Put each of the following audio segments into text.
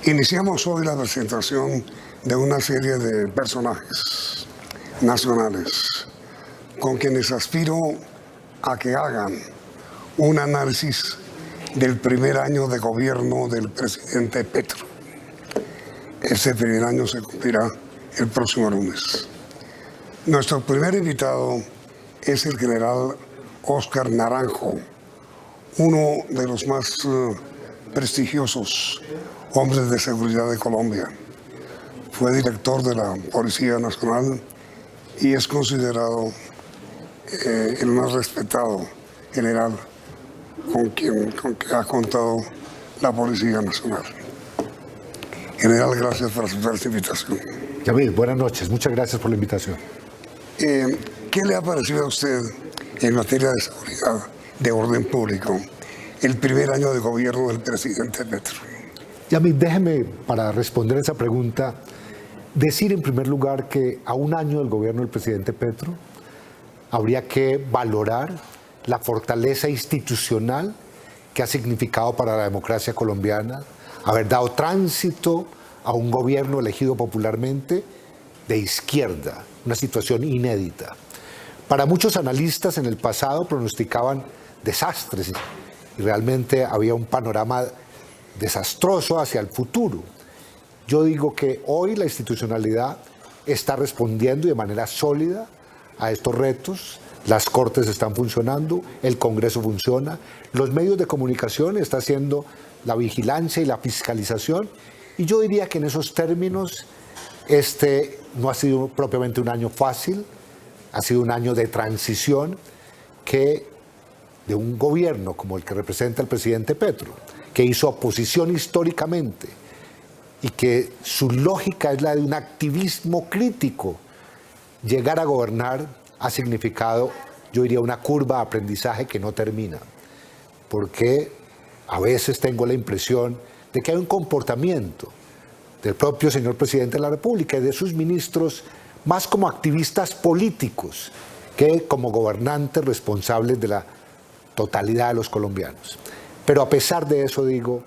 Iniciamos hoy la presentación de una serie de personajes nacionales con quienes aspiro a que hagan un análisis del primer año de gobierno del presidente Petro. Este primer año se cumplirá el próximo lunes. Nuestro primer invitado es el general Óscar Naranjo, uno de los más prestigiosos hombres de seguridad de Colombia. Fue director de la Policía Nacional y es considerado el más respetado general con quien ha contado la Policía Nacional. General, gracias por aceptar esta invitación. Yamil, buenas noches. Muchas gracias por la invitación. ¿Qué le ha parecido a usted en materia de seguridad, de orden público, el primer año de gobierno del presidente Petro? Yamil, déjeme, para responder esa pregunta, decir en primer lugar que a un año del gobierno del presidente Petro habría que valorar la fortaleza institucional que ha significado para la democracia colombiana haber dado tránsito a un gobierno elegido popularmente de izquierda, una situación inédita. Para muchos analistas en el pasado pronosticaban desastres y realmente había un panorama desastroso hacia el futuro. Yo digo que hoy la institucionalidad está respondiendo de manera sólida a estos retos. Las cortes están funcionando, el Congreso funciona, los medios de comunicación están haciendo la vigilancia y la fiscalización, y yo diría que en esos términos este no ha sido propiamente un año fácil, ha sido un año de transición que de un gobierno como el que representa el presidente Petro, que hizo oposición históricamente y que su lógica es la de un activismo crítico, llegar a gobernar ha significado, yo diría, una curva de aprendizaje que no termina, porque a veces tengo la impresión de que hay un comportamiento del propio señor presidente de la República y de sus ministros más como activistas políticos que como gobernantes responsables de la totalidad de los colombianos. Pero a pesar de eso, digo,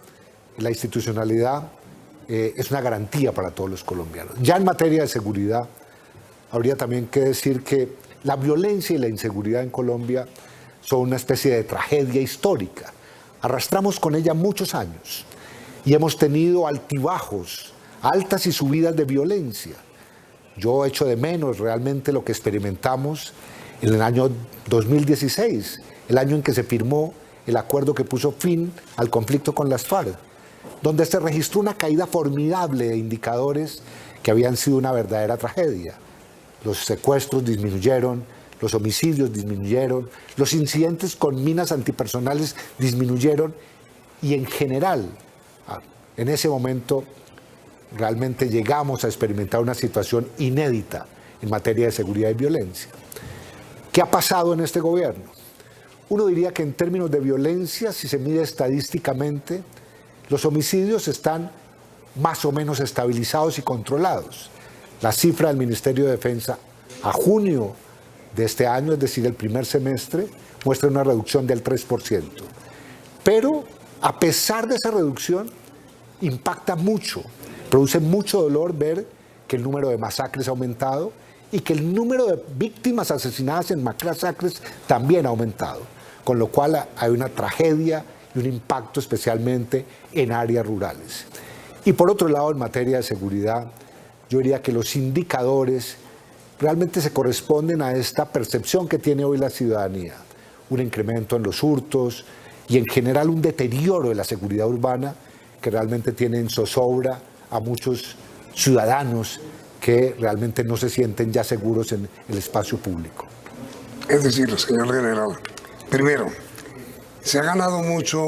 la institucionalidad es una garantía para todos los colombianos. Ya en materia de seguridad, habría también que decir que la violencia y la inseguridad en Colombia son una especie de tragedia histórica. Arrastramos con ella muchos años y hemos tenido altibajos, altas y subidas de violencia. Yo echo de menos realmente lo que experimentamos en el año 2016, el año en que se firmó el acuerdo que puso fin al conflicto con las FARC, donde se registró una caída formidable de indicadores que habían sido una verdadera tragedia. Los secuestros disminuyeron, los homicidios disminuyeron, los incidentes con minas antipersonales disminuyeron y en general, en ese momento, realmente llegamos a experimentar una situación inédita en materia de seguridad y violencia. ¿Qué ha pasado en este gobierno? Uno diría que en términos de violencia, si se mide estadísticamente, los homicidios están más o menos estabilizados y controlados. La cifra del Ministerio de Defensa a junio de este año, es decir, el primer semestre, muestra una reducción del 3%. Pero a pesar de esa reducción, impacta mucho, produce mucho dolor ver que el número de masacres ha aumentado y que el número de víctimas asesinadas en masacres también ha aumentado, con lo cual hay una tragedia y un impacto especialmente en áreas rurales. Y por otro lado, en materia de seguridad, yo diría que los indicadores realmente se corresponden a esta percepción que tiene hoy la ciudadanía. Un incremento en los hurtos y en general un deterioro de la seguridad urbana que realmente tiene en zozobra a muchos ciudadanos que realmente no se sienten ya seguros en el espacio público. Es decir, señor general, primero, se ha ganado mucho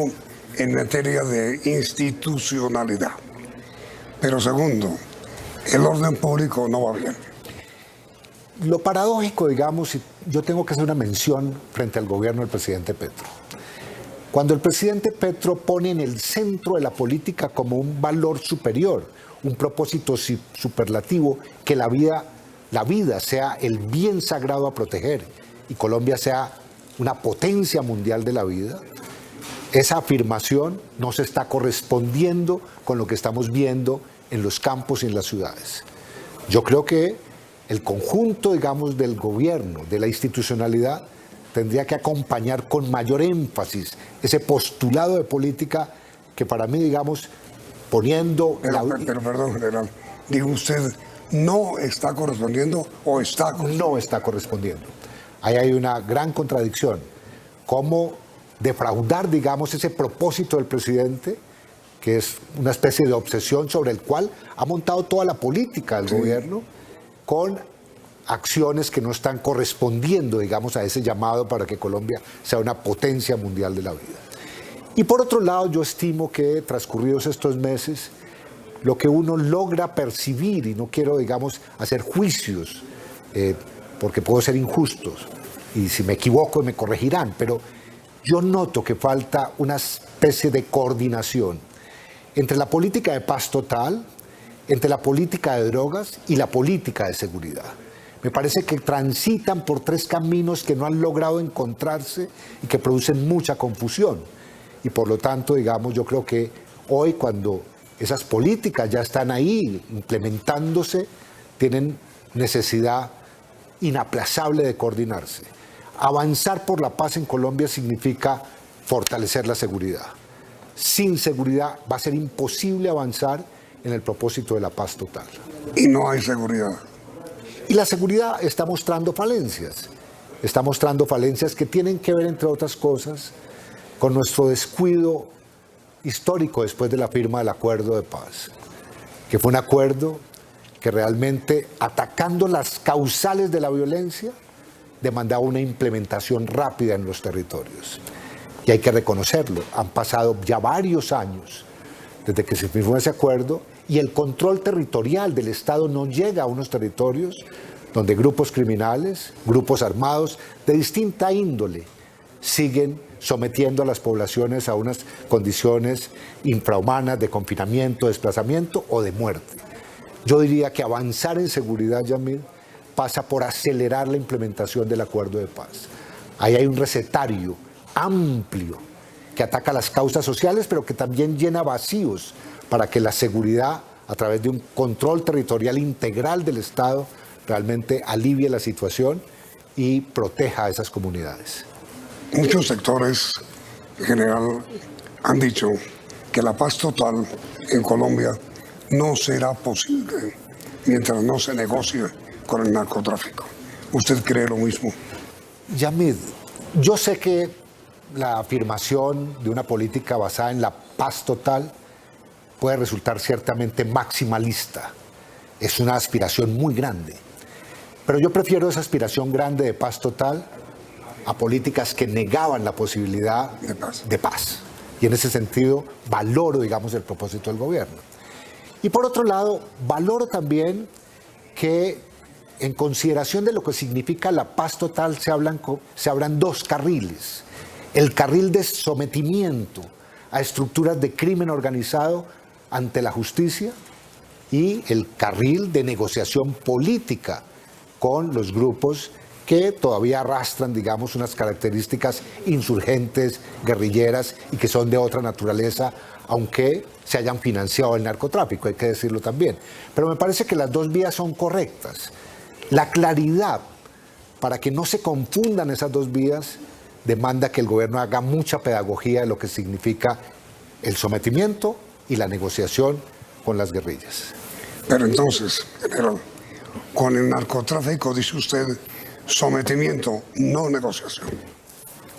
en materia de institucionalidad, pero segundo, el orden público no va bien. Lo paradójico, digamos, y yo tengo que hacer una mención frente al gobierno del presidente Petro. Cuando el presidente Petro pone en el centro de la política como un valor superior, un propósito superlativo, que la vida sea el bien sagrado a proteger y Colombia sea una potencia mundial de la vida, esa afirmación no se está correspondiendo con lo que estamos viendo en los campos y en las ciudades. Yo creo que el conjunto, digamos, del gobierno, de la institucionalidad, tendría que acompañar con mayor énfasis ese postulado de política que para mí, digamos, poniendo... Pero perdón, general, digo usted, ¿no está correspondiendo o está correspondiendo? No está correspondiendo. Ahí hay una gran contradicción. ¿Cómo defraudar, digamos, ese propósito del presidente, que es una especie de obsesión sobre el cual ha montado toda la política del gobierno, con acciones que no están correspondiendo, digamos, a ese llamado para que Colombia sea una potencia mundial de la vida? Y por otro lado, yo estimo que transcurridos estos meses, lo que uno logra percibir, y no quiero, digamos, hacer juicios, porque puedo ser injustos, y si me equivoco me corregirán, pero yo noto que falta una especie de coordinación entre la política de paz total, entre la política de drogas y la política de seguridad. Me parece que transitan por tres caminos que no han logrado encontrarse y que producen mucha confusión. Y por lo tanto, digamos, yo creo que hoy, cuando esas políticas ya están ahí implementándose, tienen necesidad inaplazable de coordinarse. Avanzar por la paz en Colombia significa fortalecer la seguridad. Sin seguridad va a ser imposible avanzar en el propósito de la paz total. Y no hay seguridad. Y la seguridad está mostrando falencias. Está mostrando falencias que tienen que ver, entre otras cosas, con nuestro descuido histórico después de la firma del acuerdo de paz, que fue un acuerdo que realmente, atacando las causales de la violencia, demandaba una implementación rápida en los territorios. Y hay que reconocerlo, han pasado ya varios años desde que se firmó ese acuerdo y el control territorial del Estado no llega a unos territorios donde grupos criminales, grupos armados de distinta índole siguen sometiendo a las poblaciones a unas condiciones infrahumanas de confinamiento, desplazamiento o de muerte. Yo diría que avanzar en seguridad, Yamil, pasa por acelerar la implementación del acuerdo de paz. Ahí hay un recetario amplio que ataca las causas sociales, pero que también llena vacíos para que la seguridad, a través de un control territorial integral del Estado, realmente alivie la situación y proteja a esas comunidades. Muchos sectores, en general, han dicho que la paz total en Colombia no será posible mientras no se negocie con el narcotráfico. ¿Usted cree lo mismo? Yamid, yo sé que la afirmación de una política basada en la paz total puede resultar ciertamente maximalista. Es una aspiración muy grande. Pero yo prefiero esa aspiración grande de paz total a políticas que negaban la posibilidad de paz. Y en ese sentido valoro, digamos, el propósito del gobierno. Y por otro lado, valoro también que en consideración de lo que significa la paz total se abran dos carriles. El carril de sometimiento a estructuras de crimen organizado ante la justicia y el carril de negociación política con los grupos que todavía arrastran, digamos, unas características insurgentes, guerrilleras y que son de otra naturaleza, aunque se hayan financiado el narcotráfico, hay que decirlo también. Pero me parece que las dos vías son correctas. La claridad, para que no se confundan esas dos vías, demanda que el gobierno haga mucha pedagogía de lo que significa el sometimiento y la negociación con las guerrillas. Pero entonces, general, con el narcotráfico, dice usted, sometimiento, no negociación.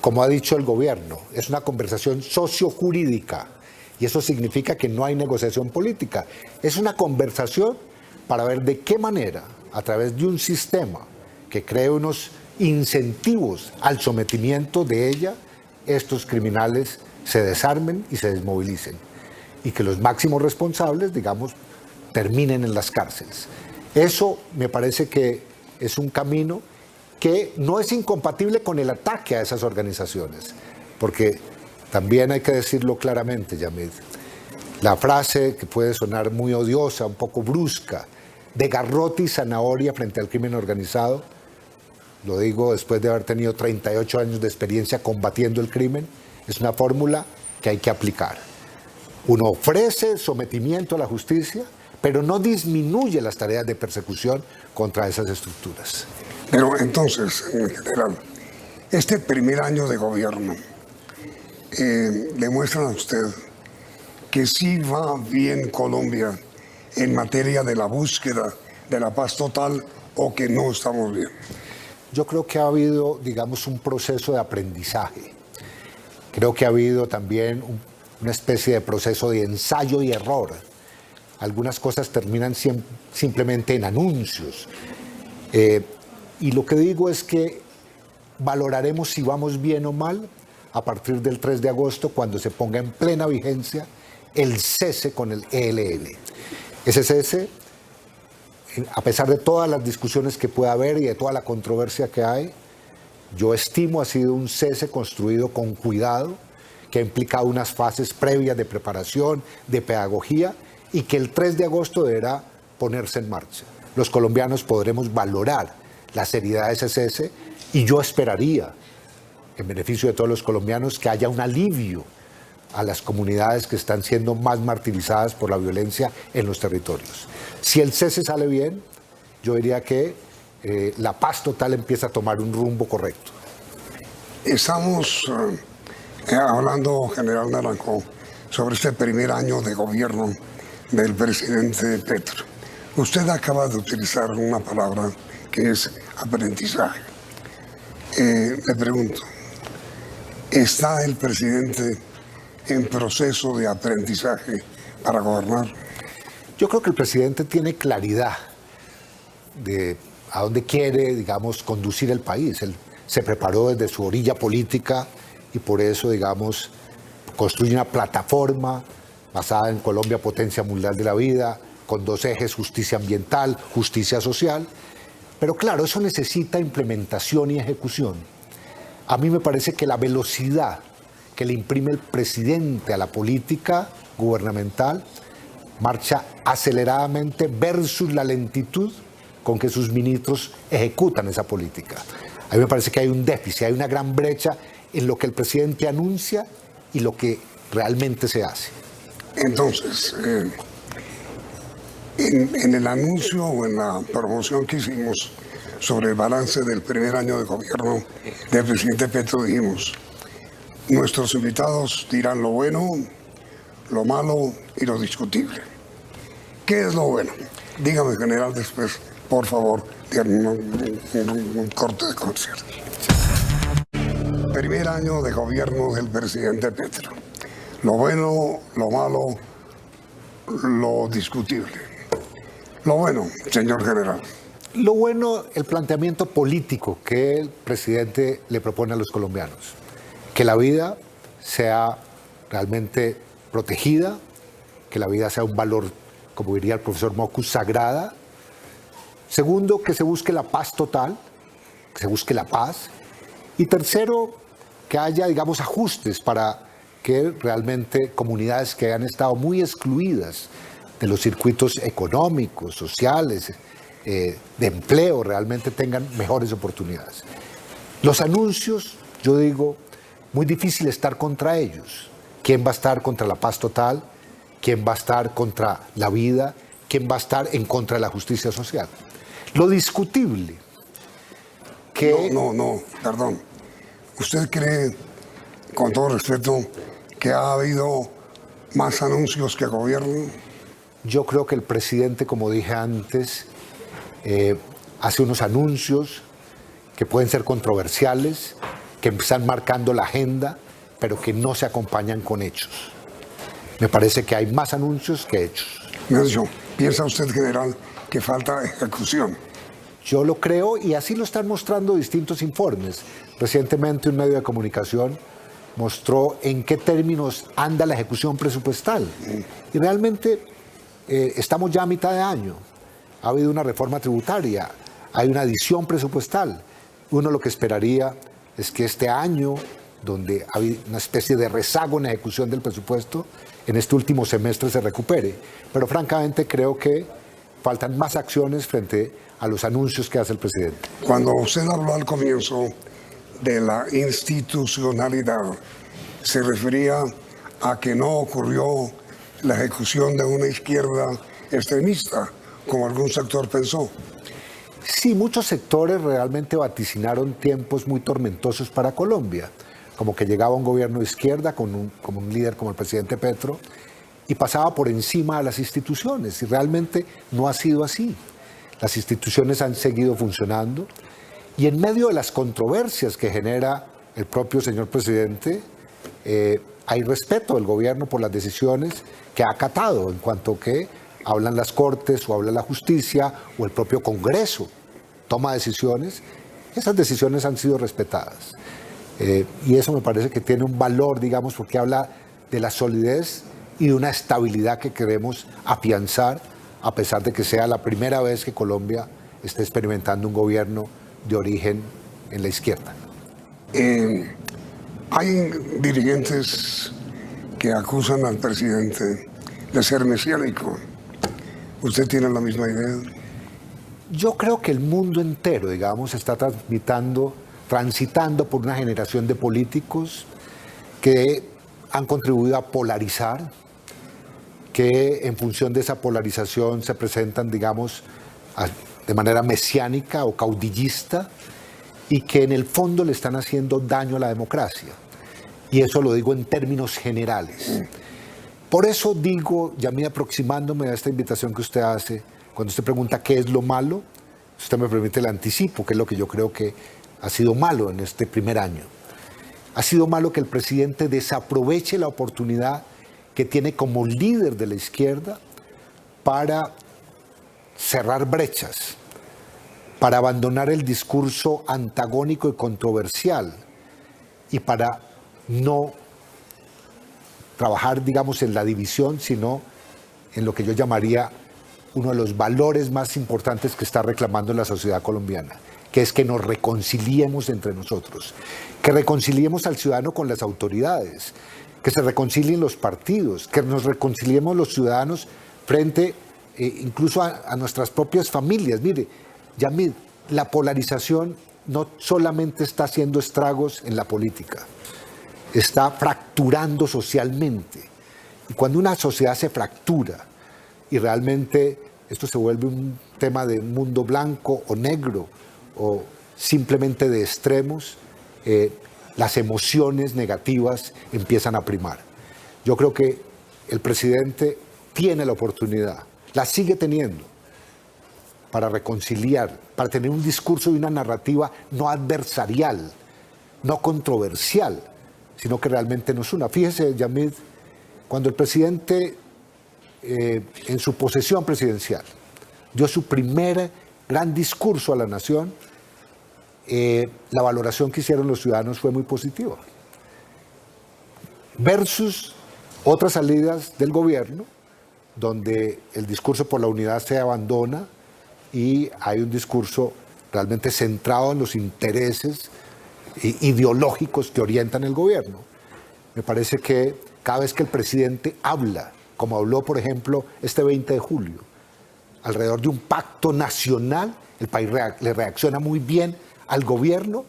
Como ha dicho el gobierno, es una conversación sociojurídica y eso significa que no hay negociación política. Es una conversación para ver de qué manera, a través de un sistema que cree unos incentivos al sometimiento de ella, estos criminales se desarmen y se desmovilicen y que los máximos responsables, digamos, terminen en las cárceles. Eso me parece que es un camino que no es incompatible con el ataque a esas organizaciones, porque también hay que decirlo claramente, Yamid, la frase que puede sonar muy odiosa, un poco brusca, de garrote y zanahoria frente al crimen organizado, lo digo después de haber tenido 38 años de experiencia combatiendo el crimen, es una fórmula que hay que aplicar. Uno ofrece sometimiento a la justicia, pero no disminuye las tareas de persecución contra esas estructuras. Pero entonces, en general, este primer año de gobierno le muestran a usted que sí va bien Colombia en materia de la búsqueda de la paz total, o que no estamos bien. Yo creo que ha habido, digamos, un proceso de aprendizaje. Creo que ha habido también una especie de proceso de ensayo y error. Algunas cosas terminan simplemente en anuncios. Y lo que digo es que valoraremos si vamos bien o mal a partir del 3 de agosto, cuando se ponga en plena vigencia el cese con el ELN. Ese cese, a pesar de todas las discusiones que pueda haber y de toda la controversia que hay, yo estimo ha sido un cese construido con cuidado, que ha implicado unas fases previas de preparación, de pedagogía, y que el 3 de agosto deberá ponerse en marcha. Los colombianos podremos valorar la seriedad de ese cese, y yo esperaría, en beneficio de todos los colombianos, que haya un alivio a las comunidades que están siendo más martirizadas por la violencia en los territorios. Si el cese sale bien, yo diría que la paz total empieza a tomar un rumbo correcto. Estamos hablando, general Naranjo, sobre este primer año de gobierno del presidente Petro. Usted acaba de utilizar una palabra que es aprendizaje. Le pregunto, ¿está el presidente en proceso de aprendizaje para gobernar? Yo creo que el presidente tiene claridad de a dónde quiere, digamos, conducir el país. Él se preparó desde su orilla política y por eso, digamos, construye una plataforma basada en Colombia, potencia mundial de la vida, con 2 ejes: justicia ambiental, justicia social. Pero claro, eso necesita implementación y ejecución. A mí me parece que la velocidad que le imprime el presidente a la política gubernamental marcha aceleradamente versus la lentitud con que sus ministros ejecutan esa política. A mí me parece que hay un déficit, hay una gran brecha en lo que el presidente anuncia y lo que realmente se hace. Entonces, en el anuncio o en la promoción que hicimos sobre el balance del primer año de gobierno del presidente Petro, dijimos: nuestros invitados dirán lo bueno, lo malo y lo discutible. ¿Qué es lo bueno? Dígame, general, después, por favor, un corte de concierto. Primer año de gobierno del presidente Petro. Lo bueno, lo malo, lo discutible. Lo bueno, señor general. Lo bueno, el planteamiento político que el presidente le propone a los colombianos. Que la vida sea realmente protegida, que la vida sea un valor, como diría el profesor Mocus, sagrada. Segundo, que se busque la paz total, que se busque la paz. Y tercero, que haya, digamos, ajustes para que realmente comunidades que han estado muy excluidas de los circuitos económicos, sociales, de empleo, realmente tengan mejores oportunidades. Los anuncios, yo digo, muy difícil estar contra ellos. ¿Quién va a estar contra la paz total? ¿Quién va a estar contra la vida? ¿Quién va a estar en contra de la justicia social? Lo discutible que... No, perdón. ¿Usted cree, con todo respeto, que ha habido más anuncios que gobierno? Yo creo que el presidente, como dije antes, hace unos anuncios que pueden ser controversiales, que están marcando la agenda, pero que no se acompañan con hechos. Me parece que hay más anuncios que hechos. ¿Piensa usted, general, que falta ejecución? Yo lo creo, y así lo están mostrando distintos informes. Recientemente un medio de comunicación mostró en qué términos anda la ejecución presupuestal. Y realmente estamos ya a mitad de año. Ha habido una reforma tributaria, hay una adición presupuestal. Uno lo que esperaría es que este año, donde hay una especie de rezago en la ejecución del presupuesto, en este último semestre se recupere. Pero francamente creo que faltan más acciones frente a los anuncios que hace el presidente. Cuando usted habló al comienzo de la institucionalidad, ¿se refería a que no ocurrió la ejecución de una izquierda extremista, como algún sector pensó. Sí, muchos sectores realmente vaticinaron tiempos muy tormentosos para Colombia, como que llegaba un gobierno de izquierda con un líder como el presidente Petro y pasaba por encima de las instituciones, y realmente no ha sido así. Las instituciones han seguido funcionando y en medio de las controversias que genera el propio señor presidente, hay respeto del gobierno por las decisiones que ha acatado en cuanto que hablan las Cortes o habla la justicia o el propio Congreso toma decisiones. Esas decisiones han sido respetadas. Y eso me parece que tiene un valor, digamos, porque habla de la solidez y de una estabilidad que queremos afianzar, a pesar de que sea la primera vez que Colombia esté experimentando un gobierno de origen en la izquierda. Hay dirigentes que acusan al presidente de ser mesiánico. ¿Usted tiene la misma idea? Yo creo que el mundo entero, digamos, está transitando por una generación de políticos que han contribuido a polarizar, que en función de esa polarización se presentan, digamos, de manera mesiánica o caudillista, y que en el fondo le están haciendo daño a la democracia. Y eso lo digo en términos generales. Por eso digo, ya me aproximándome a esta invitación que usted hace, cuando usted pregunta qué es lo malo, usted me permite el anticipo, que es lo que yo creo que ha sido malo en este primer año. Ha sido malo que el presidente desaproveche la oportunidad que tiene como líder de la izquierda para cerrar brechas, para abandonar el discurso antagónico y controversial y para no trabajar, digamos, en la división, sino en lo que yo llamaría uno de los valores más importantes que está reclamando la sociedad colombiana, que es que nos reconciliemos entre nosotros, que reconciliemos al ciudadano con las autoridades, que se reconcilien los partidos, que nos reconciliemos los ciudadanos frente incluso a nuestras propias familias. Mire, Yamid, la polarización no solamente está haciendo estragos en la política, está fracturando socialmente. Y cuando una sociedad se fractura y realmente esto se vuelve un tema de mundo blanco o negro o simplemente de extremos, las emociones negativas empiezan a primar. Yo creo que el presidente tiene la oportunidad, la sigue teniendo, para reconciliar, para tener un discurso y una narrativa no adversarial, no controversial, sino que realmente nos una. Fíjese, Yamid, cuando el presidente, en su posesión presidencial, dio su primer gran discurso a la nación, la valoración que hicieron los ciudadanos fue muy positiva. Versus otras salidas del gobierno, donde el discurso por la unidad se abandona y hay un discurso realmente centrado en los intereses ideológicos que orientan el gobierno. Me parece que cada vez que el presidente habla, como habló, por ejemplo, este 20 de julio, alrededor de un pacto nacional, el país le reacciona muy bien al gobierno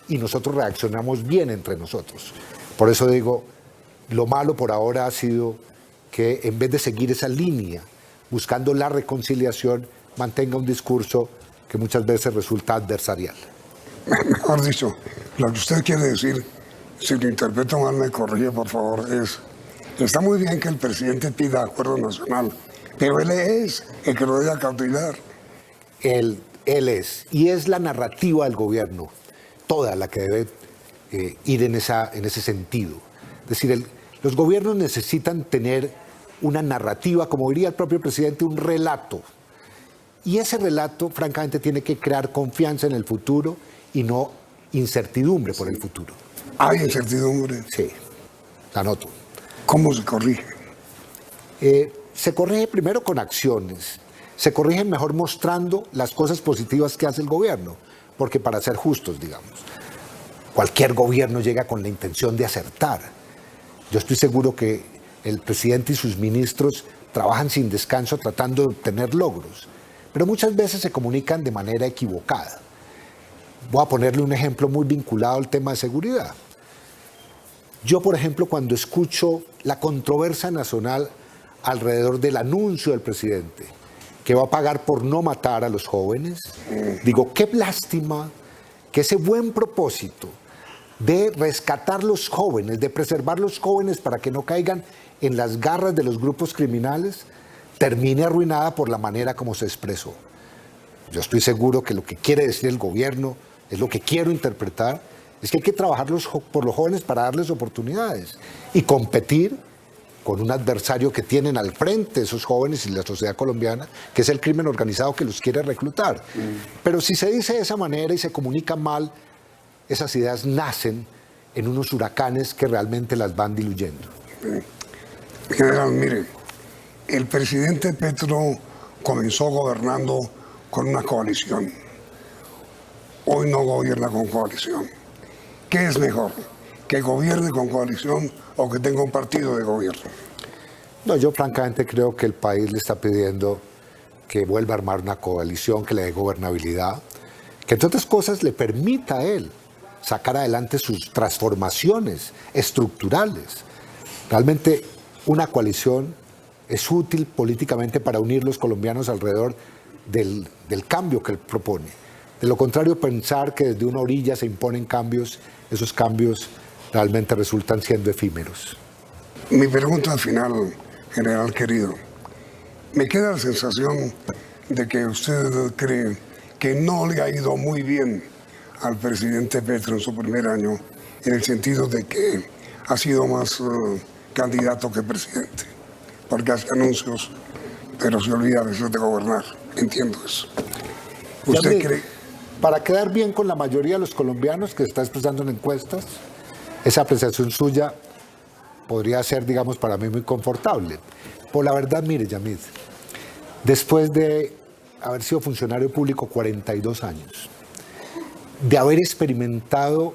y nosotros reaccionamos bien entre nosotros. Por eso digo, lo malo por ahora ha sido que en vez de seguir esa línea, buscando la reconciliación, mantenga un discurso que muchas veces resulta adversarial. Mejor dicho, lo que usted quiere decir, si lo interpreto mal me corrige por favor, está muy bien que el presidente pida acuerdo nacional, pero él es el que lo debe cautivar. Él es, y es la narrativa del gobierno, toda la que debe ir en ese sentido. Es decir, los gobiernos necesitan tener una narrativa, como diría el propio presidente, un relato. Y ese relato, francamente, tiene que crear confianza en el futuro y no incertidumbre por el futuro. ¿Hay incertidumbre? Sí, la noto. ¿Cómo se corrige? Se corrige primero con acciones. Se corrige mejor mostrando las cosas positivas que hace el gobierno. Porque para ser justos, digamos, cualquier gobierno llega con la intención de acertar. Yo estoy seguro que el presidente y sus ministros trabajan sin descanso tratando de obtener logros, pero muchas veces se comunican de manera equivocada. Voy a ponerle un ejemplo muy vinculado al tema de seguridad. Yo, por ejemplo, cuando escucho la controversia nacional alrededor del anuncio del presidente, que va a pagar por no matar a los jóvenes, digo, qué lástima que ese buen propósito de rescatar los jóvenes, de preservar los jóvenes para que no caigan en las garras de los grupos criminales, termine arruinada por la manera como se expresó. Yo estoy seguro que lo que quiere decir el gobierno, es lo que quiero interpretar, es que hay que trabajar por los jóvenes para darles oportunidades y competir con un adversario que tienen al frente esos jóvenes y la sociedad colombiana, que es el crimen organizado que los quiere reclutar. Pero si se dice de esa manera y se comunica mal, esas ideas nacen en unos huracanes que realmente las van diluyendo. General, mire, el presidente Petro comenzó gobernando con una coalición. Hoy no gobierna con coalición. ¿Qué es mejor? ¿Que gobierne con coalición o que tenga un partido de gobierno? No, yo francamente creo que el país le está pidiendo que vuelva a armar una coalición que le dé gobernabilidad, que entre otras cosas le permita a él sacar adelante sus transformaciones estructurales. Realmente una coalición es útil políticamente para unir los colombianos alrededor del cambio que él propone. De lo contrario, pensar que desde una orilla se imponen cambios, esos cambios realmente resultan siendo efímeros. Mi pregunta final, general querido, me queda la sensación de que usted cree que no le ha ido muy bien al presidente Petro en su primer año, en el sentido de que ha sido más candidato que presidente, porque hace anuncios, pero se olvida a veces de gobernar. Entiendo eso. ¿Usted cree? Para quedar bien con la mayoría de los colombianos que está expresando en encuestas, esa apreciación suya podría ser, digamos, para mí muy confortable. Por la verdad, mire, Yamid, después de haber sido funcionario público 42 años, de haber experimentado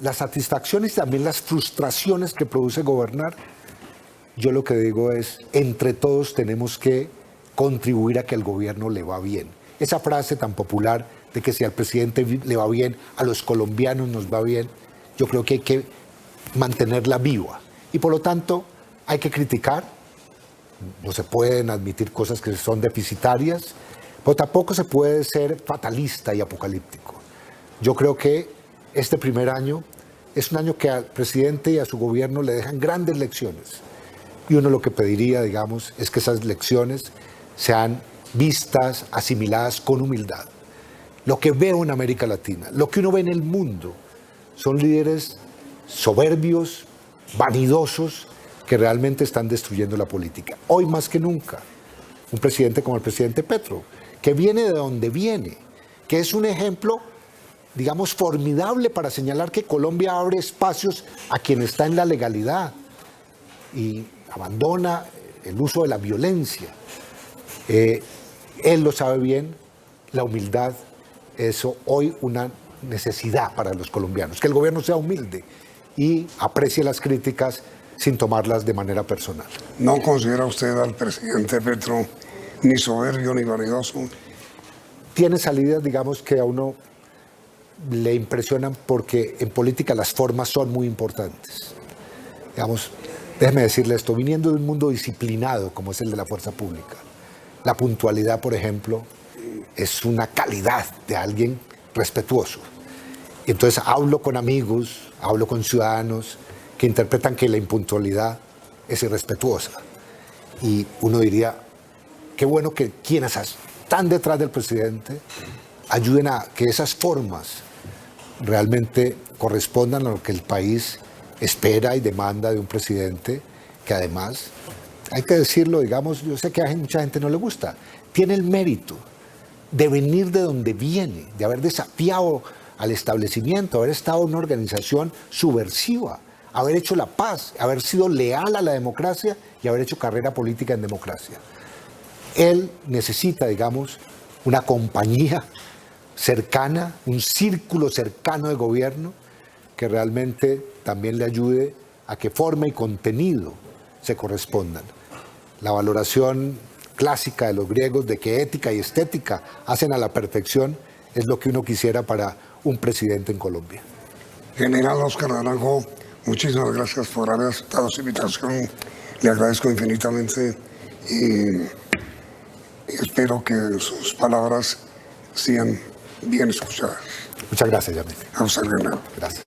las satisfacciones y también las frustraciones que produce gobernar, yo lo que digo es, entre todos tenemos que contribuir a que el gobierno le va bien. Esa frase tan popular de que si al presidente le va bien, a los colombianos nos va bien, yo creo que hay que mantenerla viva. Y por lo tanto, hay que criticar, no se pueden admitir cosas que son deficitarias, pero tampoco se puede ser fatalista y apocalíptico. Yo creo que este primer año es un año que al presidente y a su gobierno le dejan grandes lecciones. Y uno lo que pediría, digamos, es que esas lecciones sean vistas, asimiladas con humildad. Lo que veo en América Latina, lo que uno ve en el mundo, son líderes soberbios, vanidosos, que realmente están destruyendo la política. Hoy más que nunca, un presidente como el presidente Petro, que viene de donde viene, que es un ejemplo, digamos, formidable para señalar que Colombia abre espacios a quien está en la legalidad y abandona el uso de la violencia. Él lo sabe bien, la humildad es hoy una necesidad para los colombianos, que el gobierno sea humilde y aprecie las críticas sin tomarlas de manera personal. ¿No considera usted al presidente Petro ni soberbio ni vanidoso? Tiene salidas, digamos, que a uno le impresionan porque en política las formas son muy importantes. Digamos, déjeme decirle esto, viniendo de un mundo disciplinado como es el de la fuerza pública, la puntualidad, por ejemplo, es una calidad de alguien respetuoso. Y entonces hablo con amigos, hablo con ciudadanos que interpretan que la impuntualidad es irrespetuosa. Y uno diría, qué bueno que quienes están detrás del presidente ayuden a que esas formas realmente correspondan a lo que el país espera y demanda de un presidente que además, hay que decirlo, digamos, yo sé que a mucha gente no le gusta, tiene el mérito de venir de donde viene, de haber desafiado al establecimiento, haber estado en una organización subversiva, haber hecho la paz, haber sido leal a la democracia y haber hecho carrera política en democracia. Él necesita, digamos, una compañía cercana, un círculo cercano de gobierno que realmente también le ayude a que forma y contenido se correspondan. La valoración clásica de los griegos de que ética y estética hacen a la perfección es lo que uno quisiera para un presidente en Colombia. General Óscar Naranjo, Muchísimas gracias por haber aceptado su invitación. Le agradezco infinitamente y espero que sus palabras sean bien escuchadas. Muchas gracias, Yamil. A usted, Bernardo. Gracias.